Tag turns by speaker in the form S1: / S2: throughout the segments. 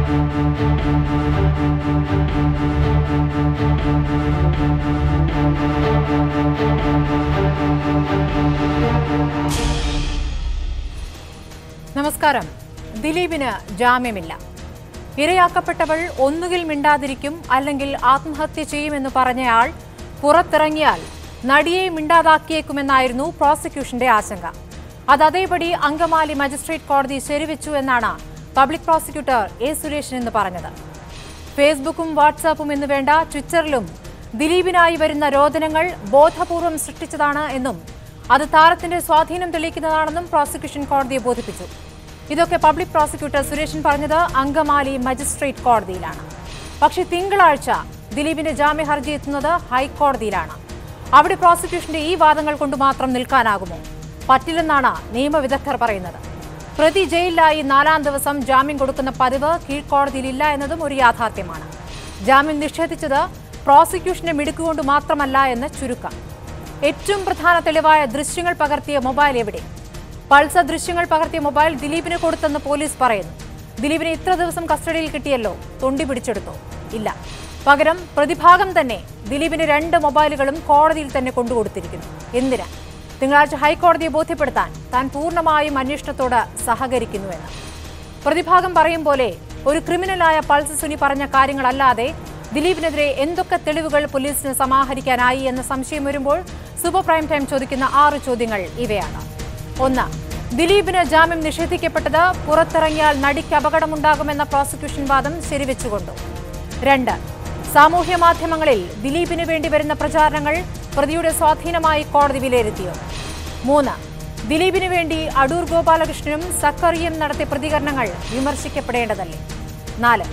S1: നമസ്കാരം. ദിലീപിന് ജാമ്യമില്ല. ഇരയാക്കപ്പെട്ടവൾ ഒന്നുകിൽ മിണ്ടാതിരിക്കും അല്ലെങ്കിൽ ആത്മഹത്യ ചെയ്യുമെന്ന് പറഞ്ഞയാൾ പുറത്തിറങ്ങിയാൽ നടിയെ മിണ്ടാതാക്കിയേക്കുമെന്നായിരുന്നു പ്രോസിക്യൂഷന്റെ ആശങ്ക. അത് അതേപടി അങ്കമാലി മജിസ്ട്രേറ്റ് കോടതി ശരിവെച്ചു എന്നാണ് പബ്ലിക് പ്രോസിക്യൂട്ടർ എ സുരേഷൻ എന്ന് പറഞ്ഞത്. ഫേസ്ബുക്കും വാട്സാപ്പും എന്ന് വേണ്ട ട്വിറ്ററിലും ദിലീപിനായി വരുന്ന രോദനങ്ങൾ ബോധപൂർവം സൃഷ്ടിച്ചതാണ് എന്നും അത് താരത്തിന്റെ സ്വാധീനം തെളിയിക്കുന്നതാണെന്നും പ്രോസിക്യൂഷൻ കോടതിയെ ബോധിപ്പിച്ചു. ഇതൊക്കെ പബ്ലിക് പ്രോസിക്യൂട്ടർ സുരേഷൻ പറഞ്ഞത് അങ്കമാലി മജിസ്ട്രേറ്റ് കോടതിയിലാണ്. പക്ഷേ തിങ്കളാഴ്ച ദിലീപിന്റെ ജാമ്യ ഹർജി എത്തുന്നത് ഹൈക്കോടതിയിലാണ്. അവിടെ പ്രോസിക്യൂഷന്റെ ഈ വാദങ്ങൾ കൊണ്ട് മാത്രം നിൽക്കാനാകുമോ? പറ്റില്ലെന്നാണ് നിയമവിദഗ്ധർ പറയുന്നത്. പ്രതി ജയിലിലായി 4-ാം ദിവസം ജാമ്യം കൊടുക്കുന്ന പതിവ് കീഴ്ക്കോടതിയിലില്ല എന്നതും ഒരു യാഥാർത്ഥ്യമാണ്. ജാമ്യം നിഷേധിച്ചത് പ്രോസിക്യൂഷന്റെ മിടുക്കുകൊണ്ട് മാത്രമല്ല എന്ന് ചുരുക്കം. ഏറ്റവും പ്രധാന തെളിവായ ദൃശ്യങ്ങൾ പകർത്തിയ മൊബൈൽ എവിടെ? പൾസർ ദൃശ്യങ്ങൾ പകർത്തിയ മൊബൈൽ ദിലീപിന് കൊടുത്തെന്ന് പോലീസ് പറയുന്നു. ദിലീപിനെ ഇത്ര ദിവസം കസ്റ്റഡിയിൽ കിട്ടിയല്ലോ, തൊണ്ടി പിടിച്ചെടുത്തോ? ഇല്ല. പകരം പ്രതിഭാഗം തന്നെ ദിലീപിന്റെ 2 മൊബൈലുകളും കോടതിയിൽ തന്നെ കൊണ്ടുകൊടുത്തിരിക്കുന്നു. എന്തിനാ? തിങ്കളാഴ്ച ഹൈക്കോടതിയെ ബോധ്യപ്പെടുത്താൻ താൻ പൂർണ്ണമായും അന്വേഷണത്തോട് സഹകരിക്കുന്നുവെന്ന്. പ്രതിഭാഗം പറയും പോലെ ഒരു ക്രിമിനലായ പൾസർ സുനി പറഞ്ഞ കാര്യങ്ങളല്ലാതെ ദിലീപിനെതിരെ എന്തൊക്കെ തെളിവുകൾ പോലീസിന് സമാഹരിക്കാനായി എന്ന സംശയം വരുമ്പോൾ സൂപ്പർ പ്രൈം ടൈം ചോദിക്കുന്ന 6 ചോദ്യങ്ങൾ ഇവയാണ്. 1. ദിലീപിന് ജാമ്യം നിഷേധിക്കപ്പെട്ടത് പുറത്തിറങ്ങിയാൽ നടിക്ക് അപകടമുണ്ടാകുമെന്ന പ്രോസിക്യൂഷൻ വാദം ശരിവെച്ചുകൊണ്ടു. 2. സാമൂഹ്യ മാധ്യമങ്ങളിൽ ദിലീപിന് വേണ്ടി വരുന്ന പ്രചാരണങ്ങൾ പ്രതിയുടെ സ്വാധീനമായി കോടതി വിലയിരുത്തിയോ? 3. ദിലീപിന് വേണ്ടി അടൂർ ഗോപാലകൃഷ്ണനും സക്കറിയും നടത്തിയ പ്രതികരണങ്ങൾ വിമർശിക്കപ്പെടേണ്ടതല്ലേ? 4.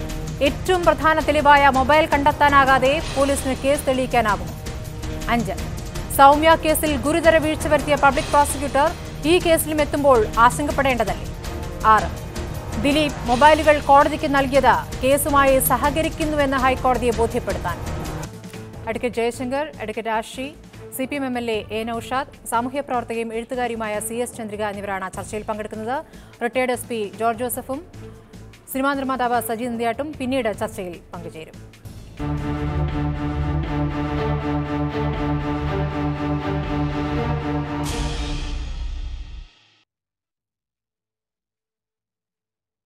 S1: ഏറ്റവും പ്രധാന തെളിവായ മൊബൈൽ കണ്ടെത്താനാകാതെ പോലീസിന് കേസ് തെളിയിക്കാനാകുമോ? 5. സൗമ്യ കേസിൽ ഗുരുതര വീഴ്ച വരുത്തിയ പബ്ലിക് പ്രോസിക്യൂട്ടർ ഈ കേസിലും എത്തുമ്പോൾ ആശങ്കപ്പെടേണ്ടതല്ലേ? 6. ദിലീപ് മൊബൈലുകൾ കോടതിക്ക് നൽകിയത് കേസുമായി സഹകരിക്കുന്നുവെന്ന് ഹൈക്കോടതിയെ ബോധ്യപ്പെടുത്താൻ. Advocate Jayashankar, advocate Ashi, CPM MLA A Noushad, സാമൂഹ്യ പ്രവർത്തകയും എഴുത്തുകാരിയുമായ CS ചന്ദ്രിക എന്നിവരാണ് ചർച്ചയിൽ പങ്കെടുക്കുന്നത്. റിട്ടയർഡ് SP ജോർജ് ജോസഫും സിനിമാ നിർമ്മാതാവ് സജി നന്ദിയാട്ടും പിന്നീട് ചർച്ചയിൽ പങ്കുചേരും.